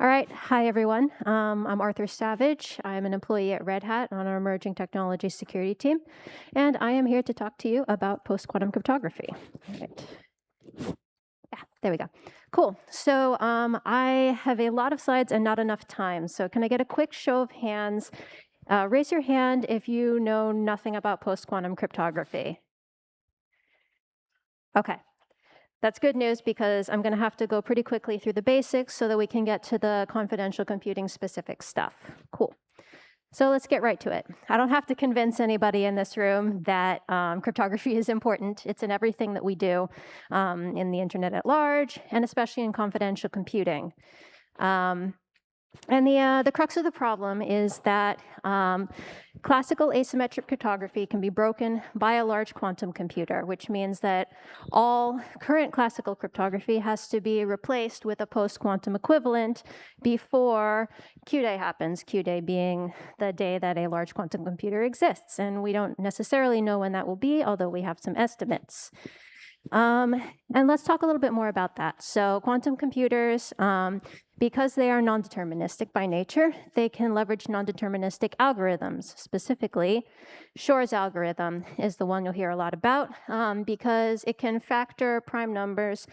All right. Hi, everyone. I'm A.Savage. I'm an employee at Red Hat on our emerging technology security team, and I am here to talk to you about post-quantum cryptography. All right. Yeah, there we go. Cool. So I have a lot of slides and not enough time. So can I get a quick show of hands? Raise your hand if you know nothing about post-quantum cryptography. Okay. That's good news because I'm going to have to go pretty quickly through the basics so that we can get to the confidential computing specific stuff. Cool. So let's get right to it. I don't have to convince anybody in this room that cryptography is important. It's in everything that we do in the internet at large, and especially in confidential computing. And the crux of the problem is that classical asymmetric cryptography can be broken by a large quantum computer, which means that all current classical cryptography has to be replaced with a post-quantum equivalent before Q-Day happens, Q-Day being the day that a large quantum computer exists. And we don't necessarily know when that will be, although we have some estimates. And let's talk a little bit more about that. So quantum computers, because they are non-deterministic by nature, they can leverage non-deterministic algorithms. Specifically, Shor's algorithm is the one you'll hear a lot about because it can factor prime numbers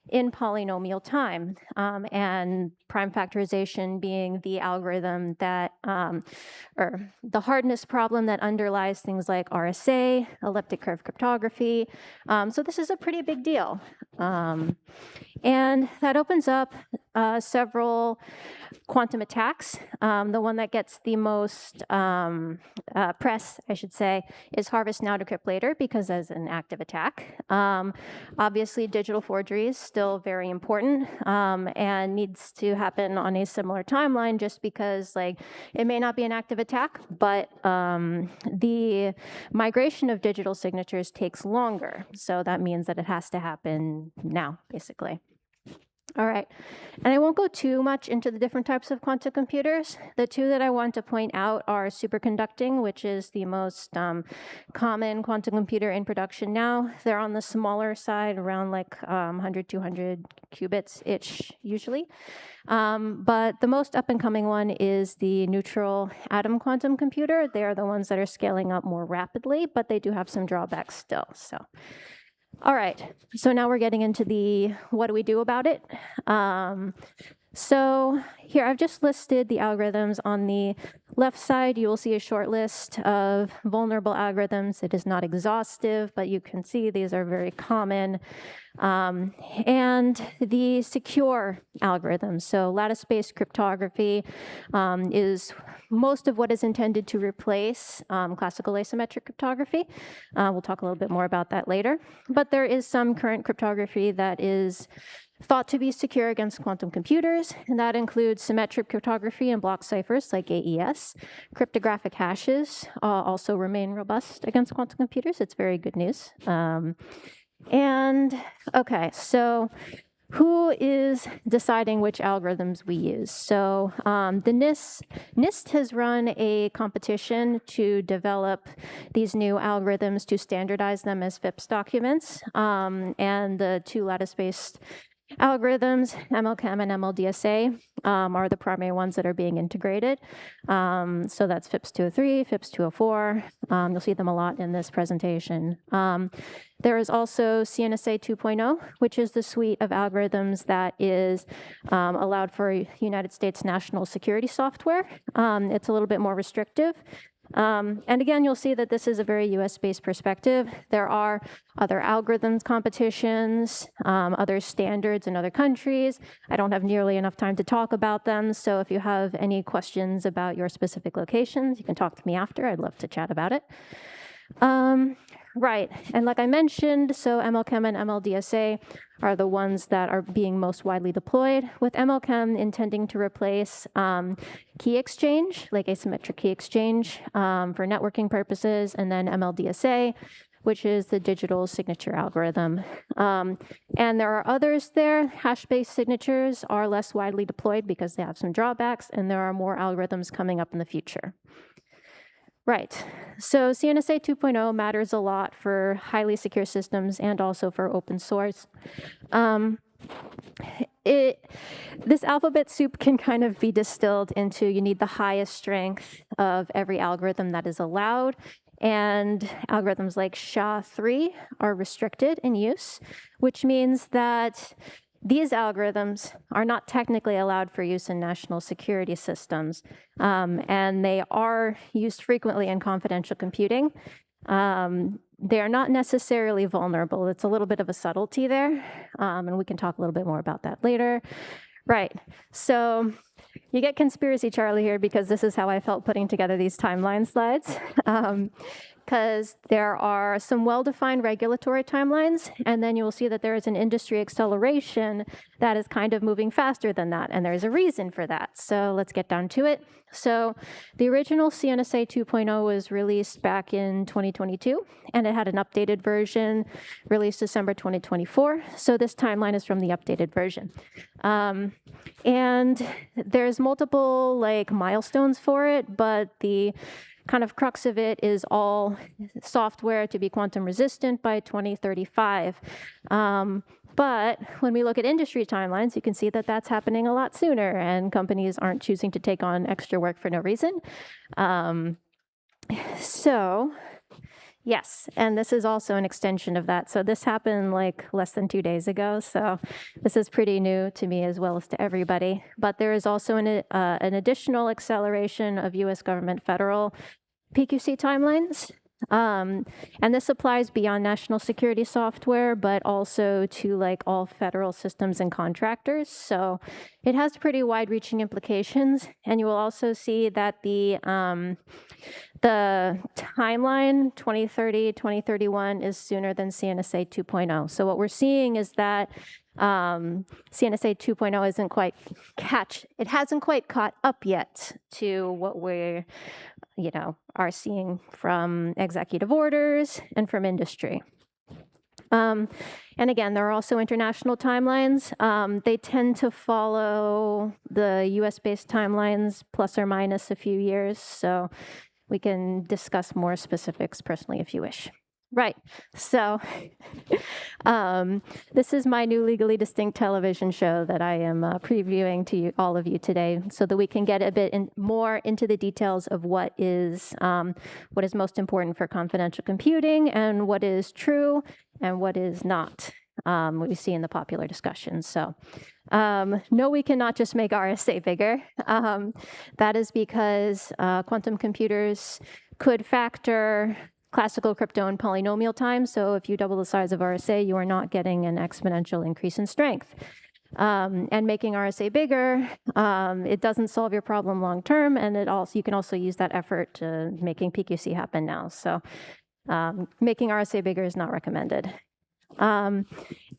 in polynomial time, and prime factorization being the algorithm that, or the hardness problem that underlies things like RSA, elliptic curve cryptography. So this is a pretty big deal. And that opens up several quantum attacks. The one that gets the most press, I should say, is harvest now, decrypt later, because as an active attack. Obviously, digital forgery is still very important and needs to happen on a similar timeline just because it may not be an active attack, but the migration of digital signatures takes longer. So that means that it has to happen now, basically. All right, and I won't go too much into the different types of quantum computers. The two that I want to point out are superconducting, which is the most common quantum computer in production now. They're on the smaller side, around 100, 200 qubits-ish usually. But the most up-and-coming one is the neutral atom quantum computer. They are the ones that are scaling up more rapidly, but they do have some drawbacks still. All right, so now we're getting into the what do we do about it. So here I've just listed the algorithms. On the left side, you will see a short list of vulnerable algorithms. It is not exhaustive, but you can see these are very common. And the secure algorithms. So lattice-based cryptography is most of what is intended to replace classical asymmetric cryptography. We'll talk a little bit more about that later. But there is some current cryptography that is thought to be secure against quantum computers, and that includes symmetric cryptography and block ciphers like AES. Cryptographic hashes also remain robust against quantum computers. It's very good news. And okay, so who is deciding which algorithms we use? So the NIST has run a competition to develop these new algorithms to standardize them as FIPS documents, and the two lattice-based algorithms, MLChem and MLDSA, are the primary ones that are being integrated. So that's FIPS 203, FIPS 204. You'll see them a lot in this presentation. There is also CNSA 2.0, which is the suite of algorithms that is allowed for United States national security software. It's a little bit more restrictive. And again, you'll see that this is a very US-based perspective. There are other algorithms competitions, other standards in other countries. I don't have nearly enough time to talk about them, so if you have any questions about your specific locations, you can talk to me after. I'd love to chat about it. Right, and like I mentioned, so MLChem and MLDSA are the ones that are being most widely deployed, with MLChem intending to replace key exchange, like asymmetric key exchange for networking purposes, and then MLDSA, which is the digital signature algorithm. And there are others there. Hash-based signatures are less widely deployed because they have some drawbacks, and there are more algorithms coming up in the future. Right, so CNSA 2.0 matters a lot for highly secure systems and also for open source. this alphabet soup can kind of be distilled into you need the highest strength of every algorithm that is allowed. And algorithms like SHA-3 are restricted in use, which means that these algorithms are not technically allowed for use in national security systems, and they are used frequently in confidential computing. They are not necessarily vulnerable. It's a little bit of a subtlety there, and we can talk a little bit more about that later. Right, so you get conspiracy Charlie here because this is how I felt putting together these timeline slides. Because there are some well-defined regulatory timelines, and then you will see that there is an industry acceleration that is kind of moving faster than that, and there's a reason for that. So let's get down to it. So the original CNSA 2.0 was released back in 2022, and it had an updated version released December 2024. So this timeline is from the updated version. And there's multiple milestones for it, but the kind of crux of it is all software to be quantum resistant by 2035. But when we look at industry timelines, you can see that that's happening a lot sooner, and companies aren't choosing to take on extra work for no reason. So yes, and this is also an extension of that. So this happened less than 2 days ago. So this is pretty new to me as well as to everybody. But there is also an additional acceleration of U.S. government federal PQC timelines. And this applies beyond national security software, but also to all federal systems and contractors. So it has pretty wide-reaching implications. And you will also see that the timeline 2030, 2031 is sooner than CNSA 2.0. So what we're seeing is that CNSA 2.0 it hasn't quite caught up yet to what we're are seeing from executive orders and from industry. And again, there are also international timelines. They tend to follow the US-based timelines plus or minus a few years, so we can discuss more specifics personally if you wish. Right, so this is my new Legally Distinct television show that I am previewing to all of you today so that we can get a bit more into the details of what is most important for confidential computing and what is true and what is not, what we see in the popular discussion. So no, we cannot just make RSA bigger. That is because quantum computers could factor classical crypto and polynomial time. So if you double the size of RSA, you are not getting an exponential increase in strength. And making RSA bigger, it doesn't solve your problem long term, and you can also use that effort to making PQC happen now. So making RSA bigger is not recommended. And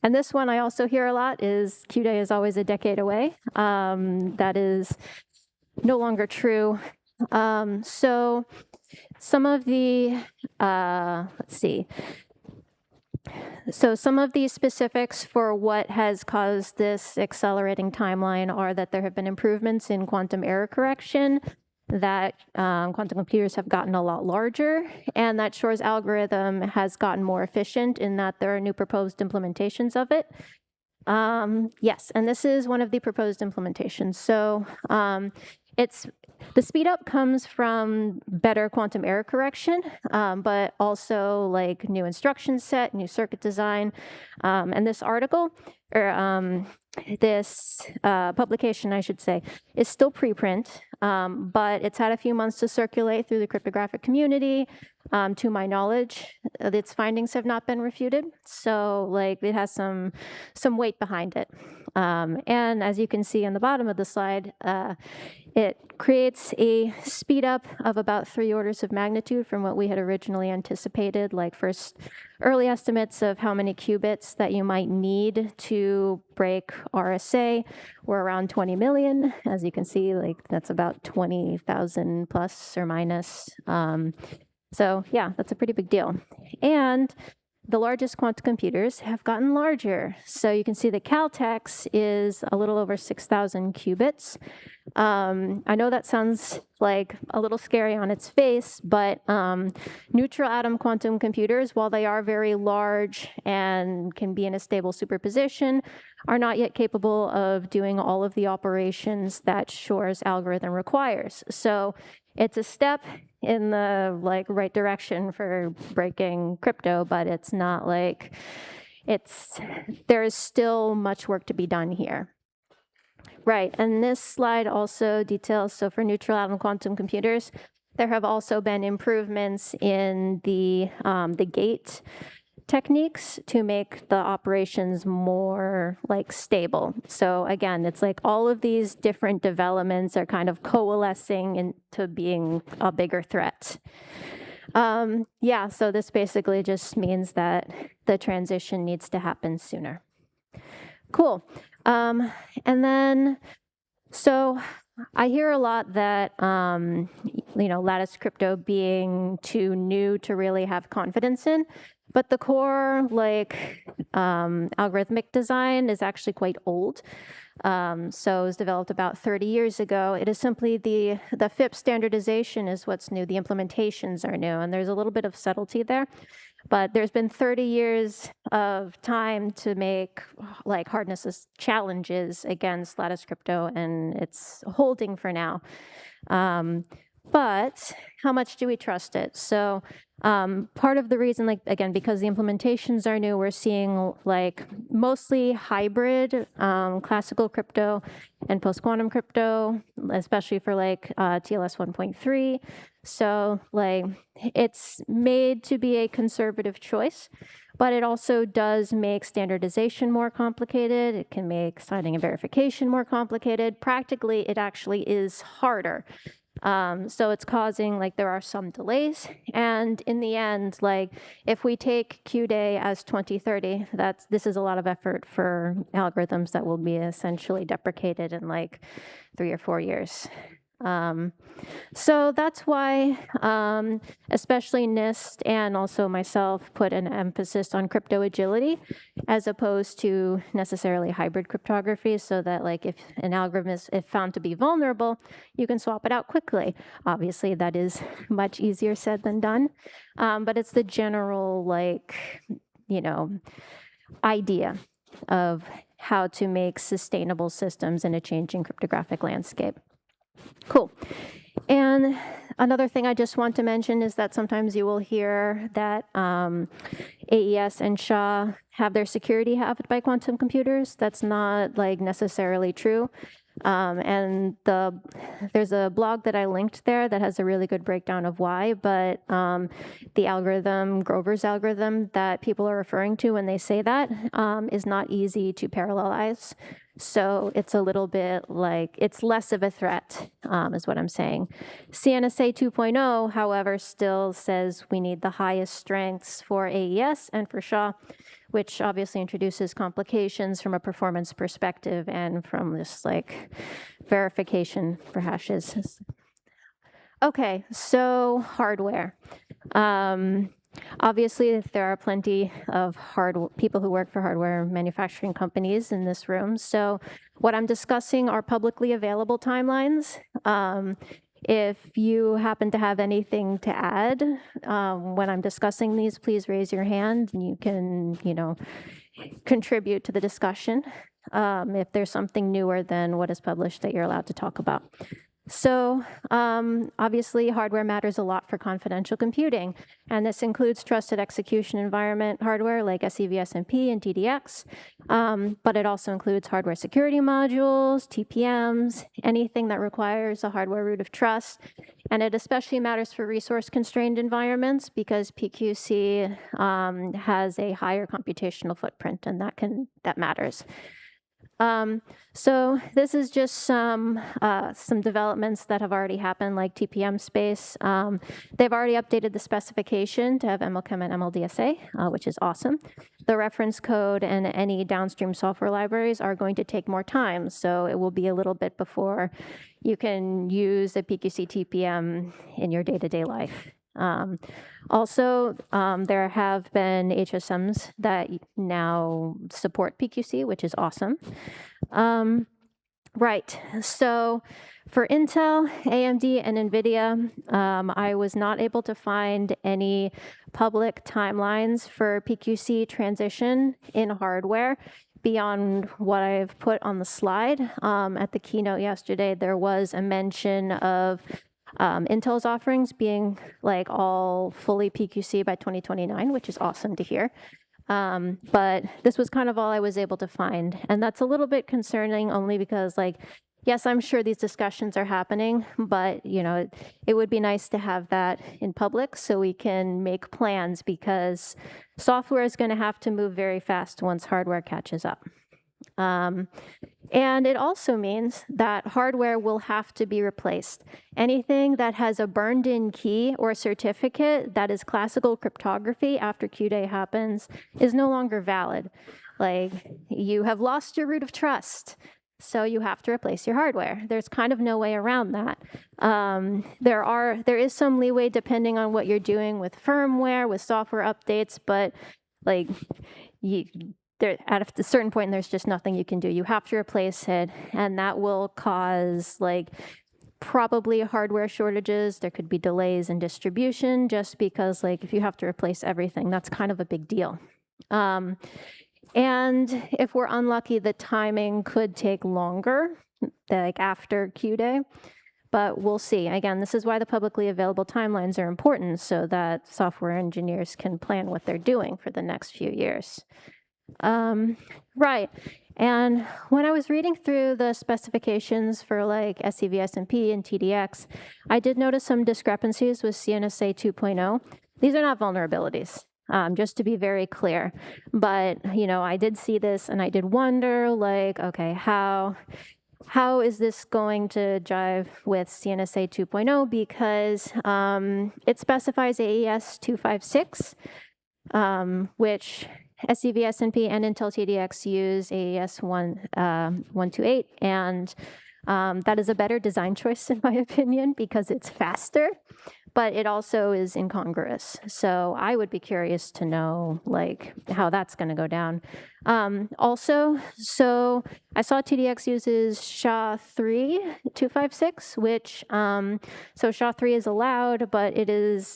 this one I also hear a lot is Q-Day is always a decade away. That is no longer true. So some of the, So some of the specifics for what has caused this accelerating timeline are that there have been improvements in quantum error correction, that quantum computers have gotten a lot larger, and that Shor's algorithm has gotten more efficient in that there are new proposed implementations of it. Yes, and this is one of the proposed implementations. So the speed up comes from better quantum error correction, but also new instruction set, new circuit design. And this article, or this publication, I should say, is still preprint, but it's had a few months to circulate through the cryptographic community. To my knowledge, its findings have not been refuted. So it has some weight behind it. And as you can see on the bottom of the slide, it creates a speed up of about 3 orders of magnitude from what we had originally anticipated. First early estimates of how many qubits that you might need to break RSA were around 20 million. As you can see, that's about 20,000 plus or minus. So yeah, that's a pretty big deal. And the largest quantum computers have gotten larger. So you can see the Caltex is a little over 6,000 qubits. I know that sounds like a little scary on its face, but neutral atom quantum computers, while they are very large and can be in a stable superposition, are not yet capable of doing all of the operations that Shor's algorithm requires. So it's a step in the right direction for breaking crypto, but it's not like there is still much work to be done here. Right, and this slide also details, so for neutral atom quantum computers, there have also been improvements in the gate techniques to make the operations more stable. So again, it's like all of these different developments are kind of coalescing into being a bigger threat. Yeah, so this basically just means that the transition needs to happen sooner. Cool. And then, so I hear a lot that, lattice crypto being too new to really have confidence in, but the core, algorithmic design is actually quite old. So it was developed about 30 years ago. It is simply the FIP standardization is what's new. The implementations are new, and there's a little bit of subtlety there. But there's been 30 years of time to make hardness challenges against lattice crypto, and it's holding for now. But how much do we trust it? So part of the reason, again, because the implementations are new, we're seeing mostly hybrid classical crypto and post-quantum crypto, especially for TLS 1.3. So it's made to be a conservative choice, but it also does make standardization more complicated. It can make signing and verification more complicated. Practically, it actually is harder. So it's causing, there are some delays. And in the end, if we take Q day as 2030, this is a lot of effort for algorithms that will be essentially deprecated in 3 or 4 years. So that's why, especially NIST and also myself put an emphasis on crypto agility as opposed to necessarily hybrid cryptography, so that if an algorithm is found to be vulnerable, you can swap it out quickly. Obviously, that is much easier said than done, but it's the general idea of how to make sustainable systems in a changing cryptographic landscape. Cool. And another thing I just want to mention is that sometimes you will hear that AES and SHA have their security halved by quantum computers. That's not necessarily true. And there's a blog that I linked there that has a really good breakdown of why, but the algorithm, Grover's algorithm that people are referring to when they say that is not easy to parallelize. So it's a little bit it's less of a threat, is what I'm saying. CNSA 2.0, however, still says we need the highest strengths for AES and for SHA, which obviously introduces complications from a performance perspective and from this verification for hashes. Okay, so hardware. Obviously, there are plenty of people who work for hardware manufacturing companies in this room. So what I'm discussing are publicly available timelines. If you happen to have anything to add when I'm discussing these, please raise your hand and you can, contribute to the discussion if there's something newer than what is published that you're allowed to talk about. So obviously, hardware matters a lot for confidential computing, and this includes trusted execution environment hardware like SEV-SMP and TDX, but it also includes hardware security modules, TPMs, anything that requires a hardware root of trust, and it especially matters for resource-constrained environments because PQC has a higher computational footprint, and that matters. So this is just some developments that have already happened, like TPM space. They've already updated the specification to have MLChem and MLDSA, which is awesome. The reference code and any downstream software libraries are going to take more time, so it will be a little bit before you can use a PQC TPM in your day-to-day life. Also, there have been HSMs that now support PQC, which is awesome. Right. So for Intel, AMD, and NVIDIA, I was not able to find any public timelines for PQC transition in hardware beyond what I've put on the slide. At the keynote yesterday, there was a mention of Intel's offerings being like all fully PQC by 2029, which is awesome to hear. But this was kind of all I was able to find. And that's a little bit concerning only because, like, yes, I'm sure these discussions are happening, but, you know, it would be nice to have that in public so we can make plans, because software is going to have to move very fast once hardware catches up. And it also means that hardware will have to be replaced. Anything that has a burned-in key or certificate that is classical cryptography after Q-Day happens is no longer valid. Like, you have lost your root of trust, so you have to replace your hardware. There's kind of no way around that. There is some leeway depending on what you're doing with firmware, with software updates, but like, at a certain point, there's just nothing you can do. You have to replace it, and that will cause like probably hardware shortages. There could be delays in distribution just because, like, if you have to replace everything, that's kind of a big deal. And if we're unlucky, the timing could take longer, like after Q-Day, but we'll see. Again, this is why the publicly available timelines are important, so that software engineers can plan what they're doing for the next few years. Right. And when I was reading through the specifications for like SCVSMP and TDX, I did notice some discrepancies with CNSA 2.0. These are not vulnerabilities, just to be very clear. But, you know, I did see this and I did wonder, like, okay, how is this going to jive with CNSA 2.0? Because it specifies AES 256, which SCVSNP and Intel TDX use AES 128, and that is a better design choice in my opinion because it's faster, but it also is incongruous. So I would be curious to know like how that's going to go down. Also, so I saw TDX uses SHA-3 256, which so SHA-3 is allowed, but it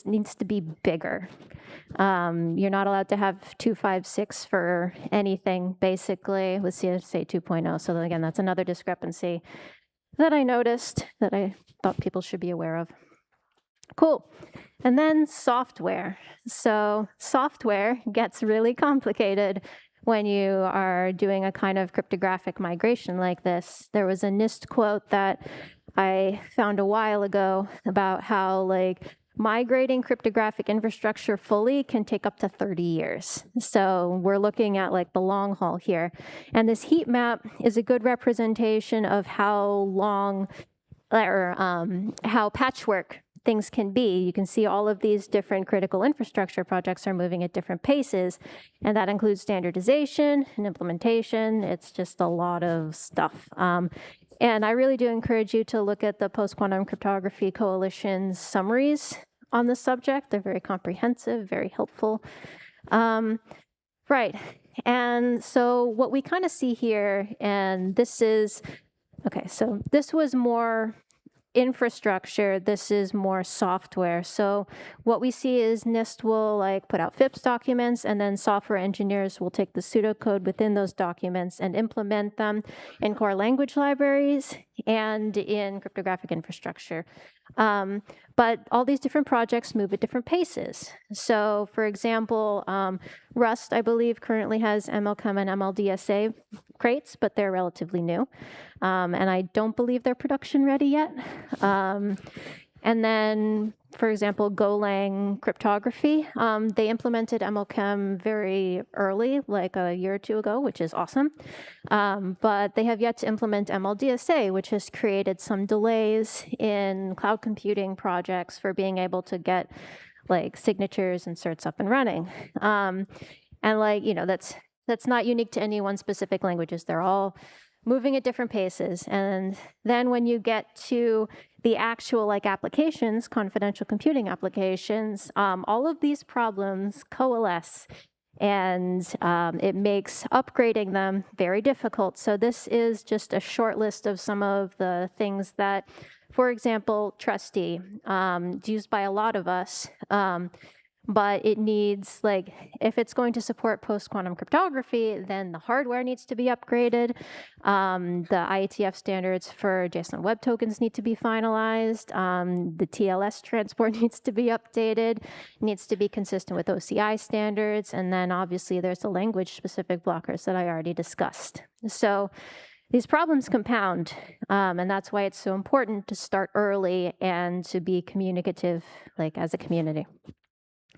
needs to be bigger. You're not allowed to have 256 for anything, basically, with CNSA 2.0. So again, that's another discrepancy that I noticed that I thought people should be aware of. Cool. And then software. So software gets really complicated when you are doing a kind of cryptographic migration like this. There was a NIST quote that I found a while ago about how, like, migrating cryptographic infrastructure fully can take up to 30 years. So we're looking at like the long haul here. And this heat map is a good representation of how long or how patchwork things can be. You can see all of these different critical infrastructure projects are moving at different paces, and that includes standardization and implementation. It's just a lot of stuff. And I really do encourage you to look at the Post-Quantum Cryptography Coalition's summaries on this subject. They're very comprehensive, very helpful. Right. And so what we kind of see here, and this is, okay, so this was more infrastructure, this is more software. So what we see is NIST will like put out FIPS documents, and then software engineers will take the pseudocode within those documents and implement them in core language libraries and in cryptographic infrastructure. But all these different projects move at different paces. So for example, Rust, I believe, currently has MLChem and MLDSA crates, but they're relatively new. And I don't believe they're production ready yet. And then, for example, Golang cryptography, they implemented MLChem very early, like a year or two ago, which is awesome. But they have yet to implement MLDSA, which has created some delays in cloud computing projects for being able to get like signatures and certs up and running. And like, you know, that's not unique to any one specific languages. They're all moving at different paces. And then when you get to the actual like applications, confidential computing applications, all of these problems coalesce, and it makes upgrading them very difficult. So this is just a short list of some of the things that, for example, Trusty, it's used by a lot of us. But it needs, like, if it's going to support post-quantum cryptography, then the hardware needs to be upgraded. The IETF standards for JSON Web Tokens need to be finalized. The TLS transport needs to be updated, needs to be consistent with OCI standards. And then obviously there's the language-specific blockers that I already discussed. So these problems compound, and that's why it's so important to start early and to be communicative, like, as a community.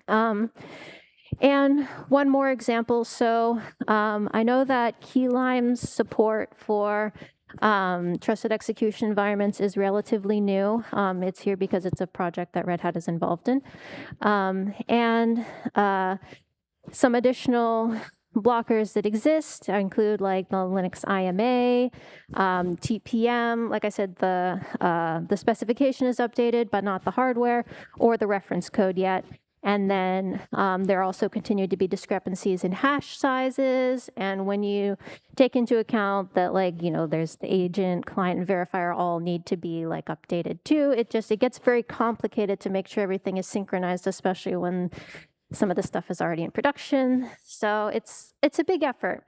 And one more example. So I know that Keylime's support for trusted execution environments is relatively new. It's here because it's a project that Red Hat is involved in. And some additional blockers that exist include like the Linux IMA, TPM. Like I said, the specification is updated, but not the hardware or the reference code yet. And then there also continue to be discrepancies in hash sizes. And when you take into account that, like, you know, there's the agent, client, and verifier all need to be like updated too, it gets very complicated to make sure everything is synchronized, especially when some of the stuff is already in production. So it's a big effort.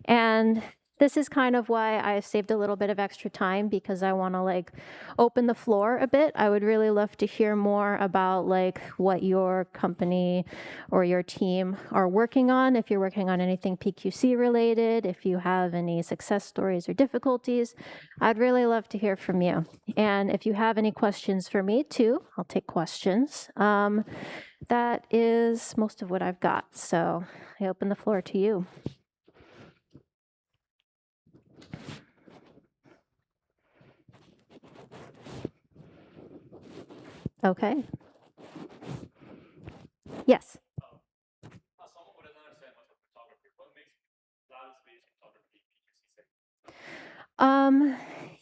And this is kind of why I saved a little bit of extra time, because I want to like open the floor a bit. I would really love to hear more about like what your company or your team are working on. If you're working on anything PQC related, if you have any success stories or difficulties, I'd really love to hear from you. And if you have any questions for me too, I'll take questions. That is most of what I've got. So I open the floor to you. Okay. Yes.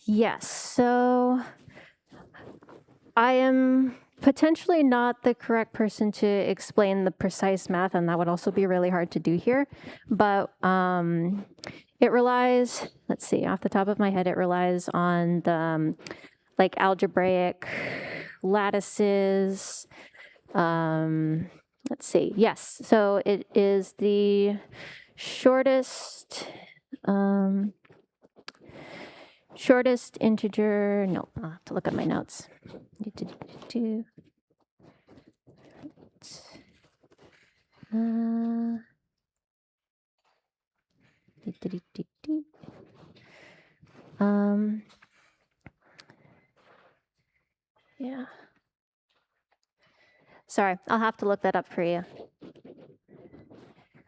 Yes. So I am potentially not the correct person to explain the precise math, and that would also be really hard to do here. But it relies, let's see, off the top of my head, it relies on the like algebraic lattices. Let's see. Yes. So it is the shortest shortest integer. No, I'll have to look at my notes. Yeah. Sorry, I'll have to look that up for you.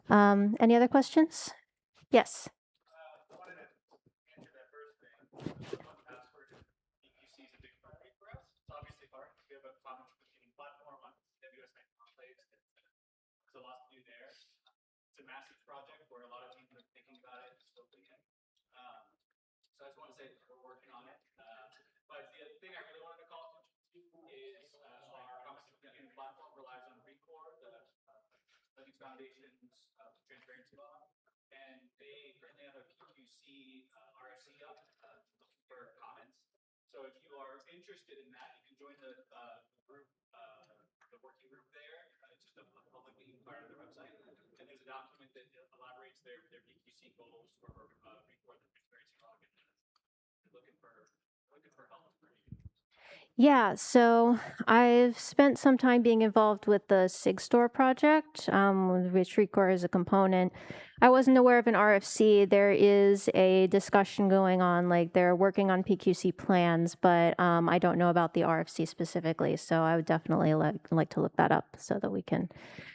Any other questions? Yes. Yeah, so I've spent some time being involved with the SigStore project, which Recore is a component. I wasn't aware of an RFC. There is a discussion going on, like they're working on PQC plans, but I don't know about the RFC specifically. So I would definitely like to look that up so that we can,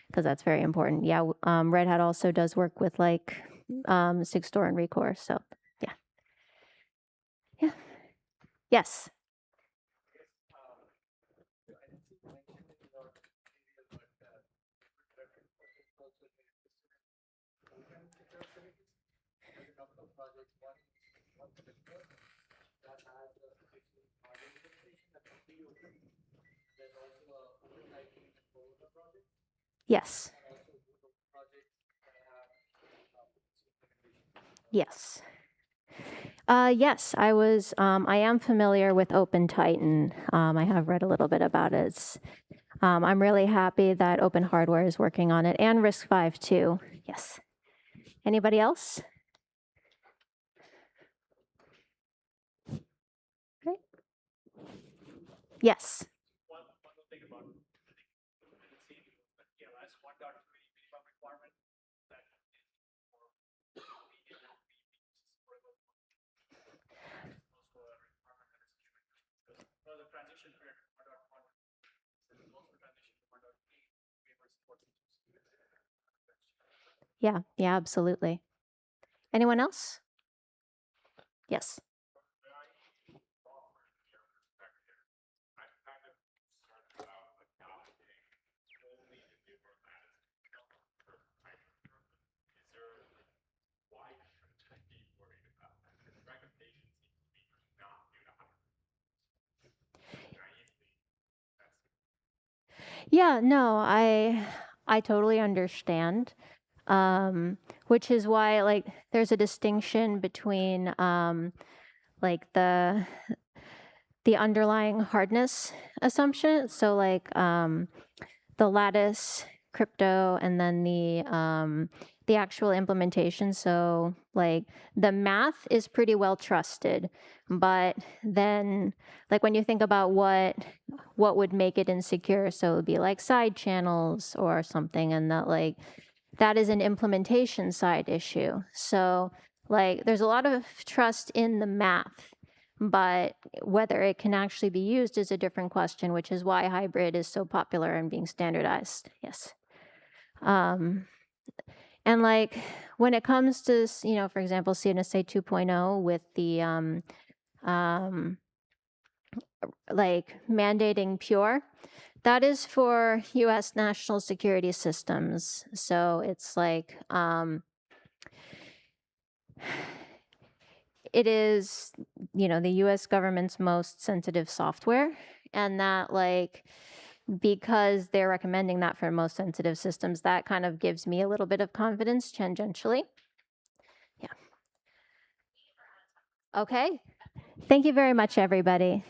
because that's very important. Yeah, Red Hat also does work with like SigStore and Recore. So yeah. Yeah. Yes. Yes. Yes. Yes, I am familiar with OpenTitan. I have read a little bit about it. I'm really happy that Open Hardware is working on it, and RISC-V too. Yes. Anybody else? Okay. Yes. Yeah, absolutely. Anyone else? Yes. Yeah, no, I totally understand. Which is why like there's a distinction between like the underlying hardness assumption. So like the lattice crypto and then the actual implementation. So like the math is pretty well trusted, but then like when you think about what would make it insecure, so it would be like side channels or something, and that is an implementation side issue. So like there's a lot of trust in the math, but whether it can actually be used is a different question, which is why hybrid is so popular and being standardized. Yes. And like when it comes to, for example, CNSA 2.0 with the like mandating pure, that is for US national security systems. So it's like it is, the US government's most sensitive software, and that like because they're recommending that for most sensitive systems, that kind of gives me a little bit of confidence tangentially. Yeah. Okay. Thank you very much, everybody.